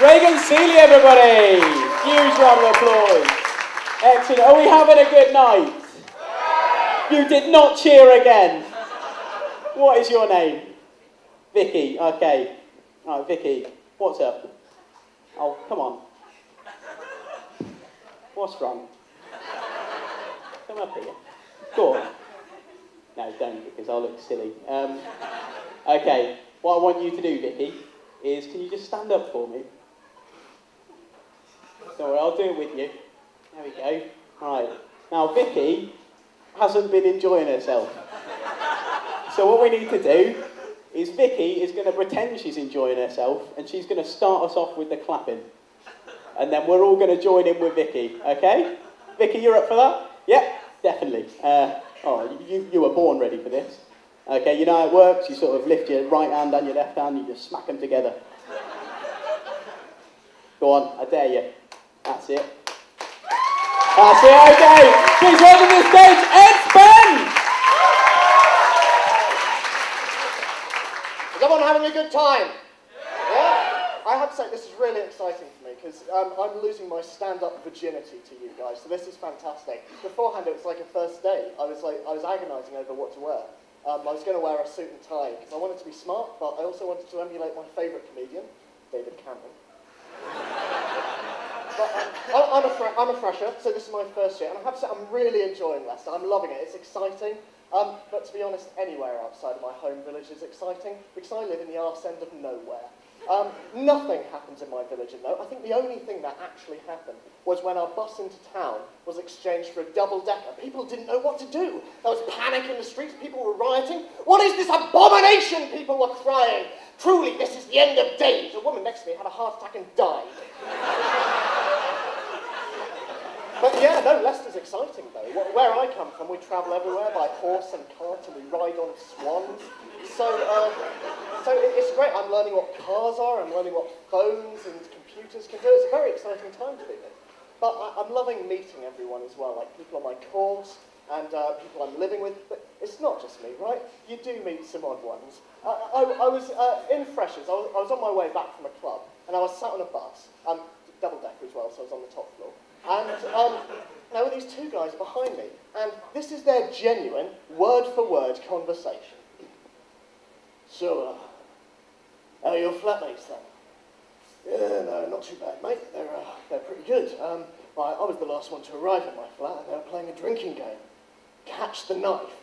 Raegan Sealy, everybody! Huge round of applause. Excellent. Are we having a good night? You did not cheer again. What is your name? Vicky. Okay. All right, Vicky. What's up? Oh, come on. What's wrong? Come up here. Go on. No, don't, because I'll look silly. Okay. What I want you to do, Vicky, is can you just stand up for me? Don't worry, I'll do it with you. There we go. Right. Now, Vicky hasn't been enjoying herself. So what we need to do is Vicky is going to pretend she's enjoying herself and she's going to start us off with the clapping. And then we're all going to join in with Vicky, okay? Vicky, you're up for that? Yep, definitely. You were born ready for this. Okay, you know how it works? You sort of lift your right hand and your left hand, you just smack them together. Go on, I dare you. That's it. That's it, okay. Please welcome to the stage, Spence! Is everyone having a good time? Yeah? I have to say, this is really exciting for me, because I'm losing my stand-up virginity to you guys, so this is fantastic. Beforehand, it was like a first date. I was agonising over what to wear. I was going to wear a suit and tie, because I wanted to be smart, but I also wanted to emulate my favourite comedian, David Cameron. But I'm a fresher, so this is my first year, and I have to say I'm really enjoying Leicester. I'm loving it. It's exciting. But to be honest, anywhere outside of my home village is exciting, because I live in the arse end of nowhere. Nothing happens in my village, you know. I think the only thing that actually happened was when our bus into town was exchanged for a double-decker. People didn't know what to do. There was panic in the streets. People were rioting. What is this abomination? People were crying. Truly, this is the end of days. A woman next to me had a heart attack and died. But yeah, no, Leicester's exciting though. Where I come from, we travel everywhere by horse and cart, and we ride on swans. So it's great. I'm learning what cars are. I'm learning what phones and computers can do. It's a very exciting time to be here. But I'm loving meeting everyone as well, like people on my course and people I'm living with. But it's not just me, right? You do meet some odd ones. I was in Freshers. I was on my way back from a club, and I was sat on a bus, double-decker as well, so I was on the top floor. And there were these two guys behind me, and this is their genuine, word-for-word conversation. So, how are your flatmates then? Yeah, no, not too bad, mate. They're pretty good. I was the last one to arrive at my flat, and they were playing a drinking game. Catch the knife.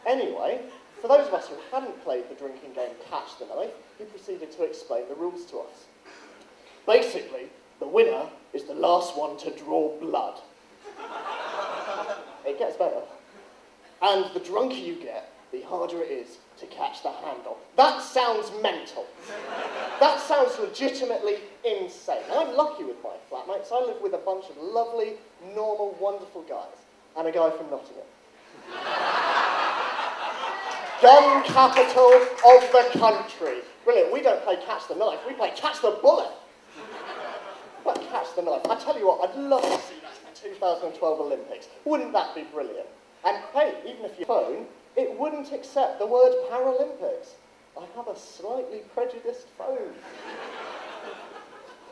Anyway, for those of us who hadn't played the drinking game Catch the Knife, he proceeded to explain the rules to us. Basically, the winner is the last one to draw blood. It gets better. And the drunker you get, the harder it is to catch the handle. That sounds mental. That sounds legitimately insane. I'm lucky with my flatmates. I live with a bunch of lovely, normal, wonderful guys. And a guy from Nottingham. Gun capital of the country. Brilliant. We don't play catch the knife, we play catch the bullet. But catch the knife. I tell you what, I'd love to see that in the 2012 Olympics. Wouldn't that be brilliant? And hey, even if your phone, it wouldn't accept the word Paralympics. I have a slightly prejudiced phone.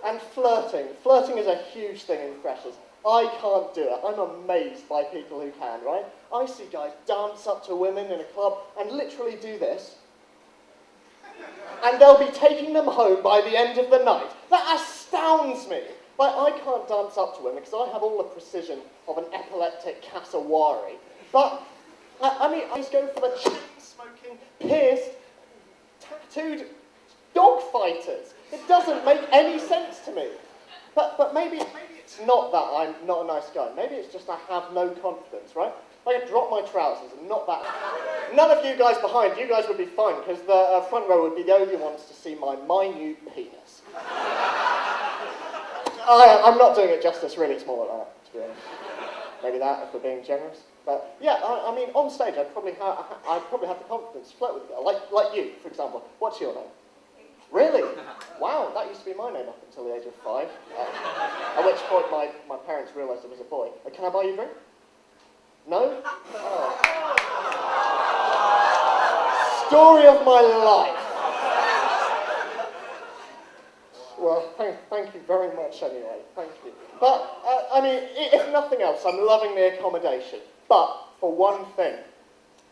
And flirting. Flirting is a huge thing in Freshers. I can't do it. I'm amazed by people who can, right? I see guys dance up to women in a club and literally do this. And they'll be taking them home by the end of the night. That astounds me. Like, I can't dance up to women because I have all the precision of an epileptic cassowary. But, I just go for the chain-smoking, pierced, tattooed dog fighters. It doesn't make any sense to me. But maybe it's not that I'm not a nice guy. Maybe it's just I have no confidence, right? I could drop my trousers and not that. None of you guys behind, you guys would be fine, because the front row would be the only ones to see my minute penis. I'm not doing it justice, really small at that, to be honest. Maybe that, if we're being generous. But yeah, I mean, on stage, I'd probably have the confidence to flirt with a girl, like you, for example. What's your name? Really? Wow, that used to be my name up until the age of 5. At which point my parents realised I was a boy. Can I buy you a drink? No? Oh. story of my life. Well, thank you very much anyway, thank you. But, I mean, if nothing else, I'm loving the accommodation. But, for one thing,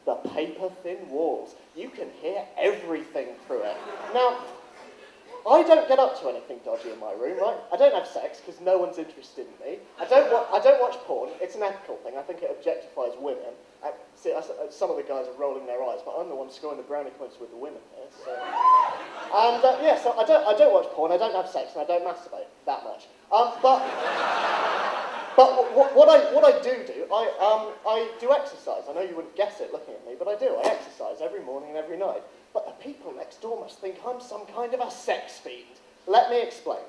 the paper-thin walls. You can hear everything through it. Now, I don't get up to anything dodgy in my room, right? I don't have sex, because no one's interested in me. I don't watch porn. It's an ethical thing. I think it objectifies women. Some of the guys are rolling their eyes, but I'm the one scoring the brownie points with the women here, so... And, yeah, so I don't watch porn, I don't have sex, and I don't masturbate that much. But what I do, I do exercise. I know you wouldn't guess it looking at me, but I do. I exercise every morning and every night. But the people next door must think I'm some kind of a sex fiend. Let me explain.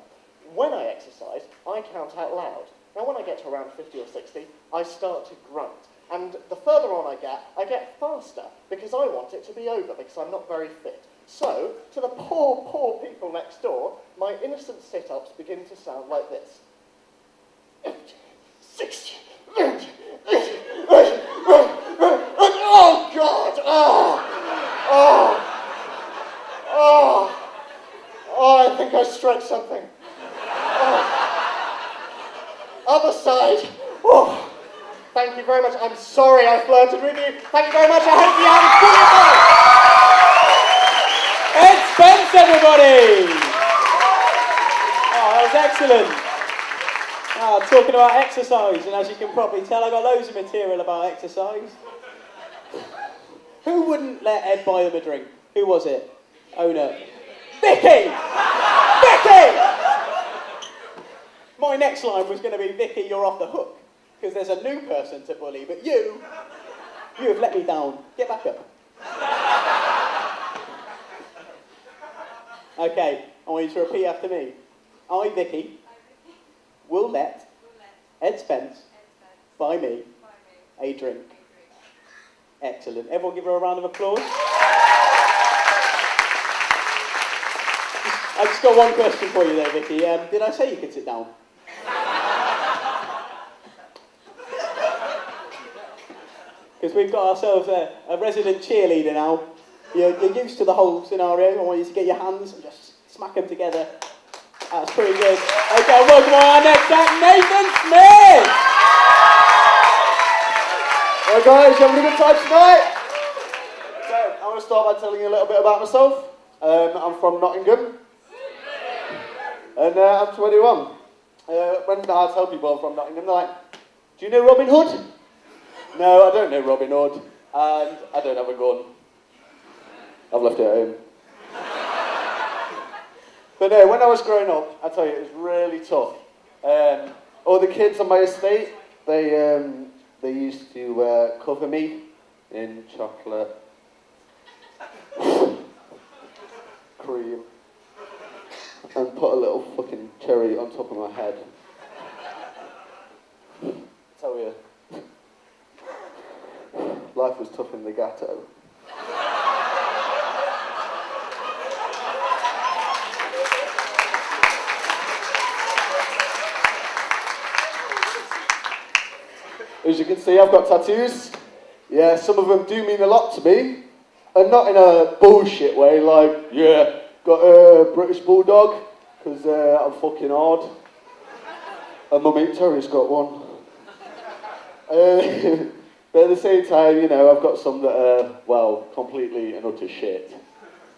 When I exercise, I count out loud. Now, when I get to around 50 or 60, I start to grunt. And the further on I get faster, because I want it to be over, because I'm not very fit. So, to the poor people next door, my innocent sit-ups begin to sound like this. 60, oh God, I think I struck something. Other side. Oh, thank you very much. I'm sorry I flirted with you. Thank you very much. I hope you have a good night. It's Spence, everybody! Oh, that was excellent. Talking about exercise, and as you can probably tell, I've got loads of material about exercise. Who wouldn't let Ed buy them a drink? Who was it? Oh no. Vicky! Vicky! My next line was going to be, Vicky, you're off the hook, because there's a new person to bully, but you have let me down. Get back up. Okay, I want you to repeat after me. I, Vicky, will let Ed Spence buy me a drink. Excellent. Everyone give her a round of applause. I just got one question for you there, Vicky. Did I say you could sit down? Because we've got ourselves a resident cheerleader now. You're used to the whole scenario. I want you to get your hands and just smack them together. That's pretty good. Okay, welcome on our next act, Nathan Smith! Alright guys, you having a good time tonight? So, I want to start by telling you a little bit about myself. I'm from Nottingham. And I'm 21. When I tell people I'm from Nottingham, they're like, do you know Robin Hood? No, I don't know Robin Hood. And I don't have a gun. I've left it at home. But no, when I was growing up, I tell you, it was really tough. All the kids on my estate, they used to cover me in chocolate, cream, and put a little fucking cherry on top of my head. I tell you, life was tough in the ghetto. As you can see, I've got tattoos. Yeah, some of them do mean a lot to me. And not in a bullshit way, like, yeah, got a British Bulldog, because I'm fucking hard. And my mate Terry's got one. But at the same time, you know, I've got some that are, well, completely and utter shit.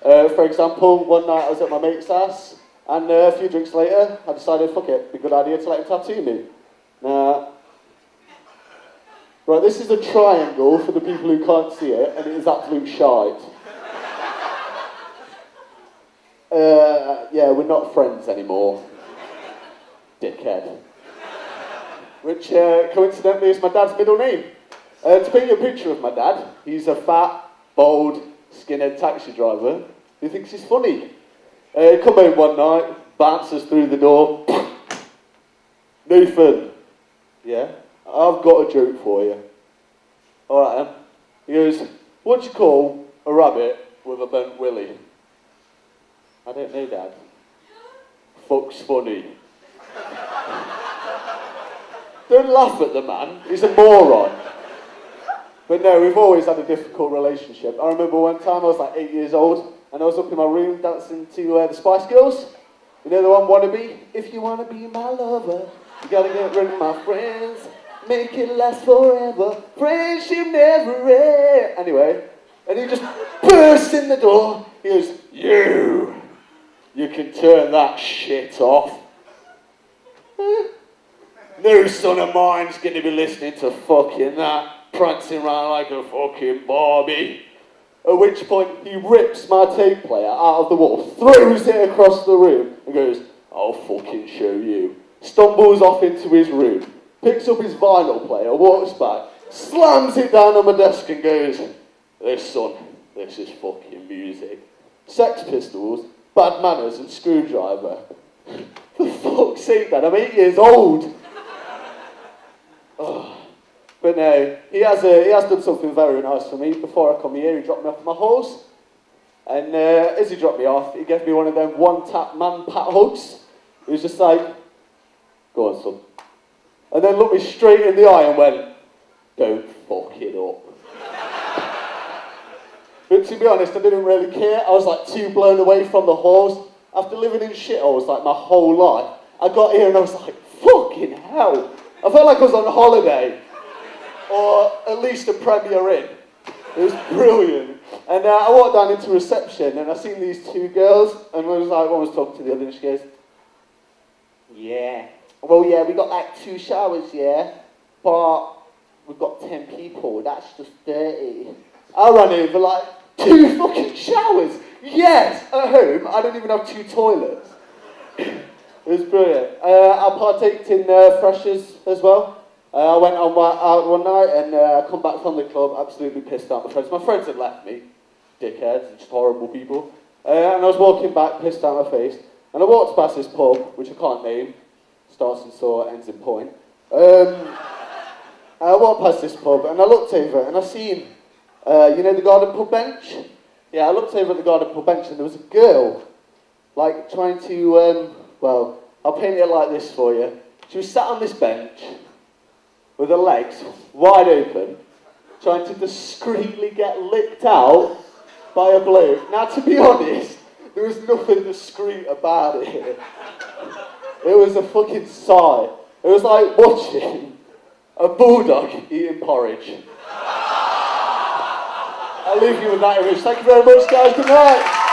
For example, one night I was at my mate's house, and a few drinks later, I decided, fuck it, it'd be a good idea to let him tattoo me. Now, right, this is a triangle for the people who can't see it, and it is absolute shite. Yeah, we're not friends anymore. Dickhead. Which, coincidentally, is my dad's middle name. To paint you a picture of my dad, he's a fat, bald, skinhead taxi driver who thinks he's funny. Come home one night, bounces through the door. Nathan. Yeah? I've got a joke for you. Alright then. He goes, what do you call a rabbit with a bent willy? I don't know, Dad. Fuck's funny. Don't laugh at the man, he's a moron. But no, we've always had a difficult relationship. I remember one time I was like 8 years old, and I was up in my room dancing to the Spice Girls. You know the one, Wannabe? If you wanna be my lover, you gotta get rid of my friends, make it last forever, friendship never ends. Anyway, and he just burst in the door. He goes, you can turn that shit off. No son of mine's gonna be listening to fucking that, prancing around like a fucking Barbie. At which point he rips my tape player out of the wall, throws it across the room, and goes, I'll fucking show you. Stumbles off into his room, picks up his vinyl player, walks back, slams it down on my desk and goes, son, this is fucking music. Sex Pistols, Bad Manners and Screwdriver. For fuck's sake, Dad, I'm 8 years old. Oh. But no, he has done something very nice for me. Before I come here, he dropped me off at my horse. And as he dropped me off, he gave me one of them one-tap man-pat hugs. He was just like, go on, son. And then looked me straight in the eye and went, don't fuck it up. But to be honest, I didn't really care. I was like too blown away from the horse. After living in shitholes like my whole life, I got here and I was like, fucking hell. I felt like I was on holiday. Or at least a Premier Inn. It was brilliant. And I walked down into reception and I seen these two girls and one was talking to the other and she goes, yeah, well yeah, we got like 2 showers, yeah, but we've got 10 people, that's just dirty. I ran over like 2 fucking showers. Yes, at home, I don't even have 2 toilets. It was brilliant. I partaked in Freshers as well. I went out one night and I come back from the club absolutely pissed out my friends. My friends had left me, dickheads, just horrible people. And I was walking back, pissed out my face. And I walked past this pub, which I can't name, starts in saw, ends in point. I walked past this pub and I looked over and I seen, you know the garden pub bench? Yeah, I looked over at the garden pub bench and there was a girl, like trying to, well, I'll paint it like this for you. She was sat on this bench, with her legs wide open, trying to discreetly get licked out by a bloke. Now, to be honest, there was nothing discreet about it. It was a fucking sight. It was like watching a bulldog eating porridge. I'll leave you with that image. Thank you very much, guys. Good night.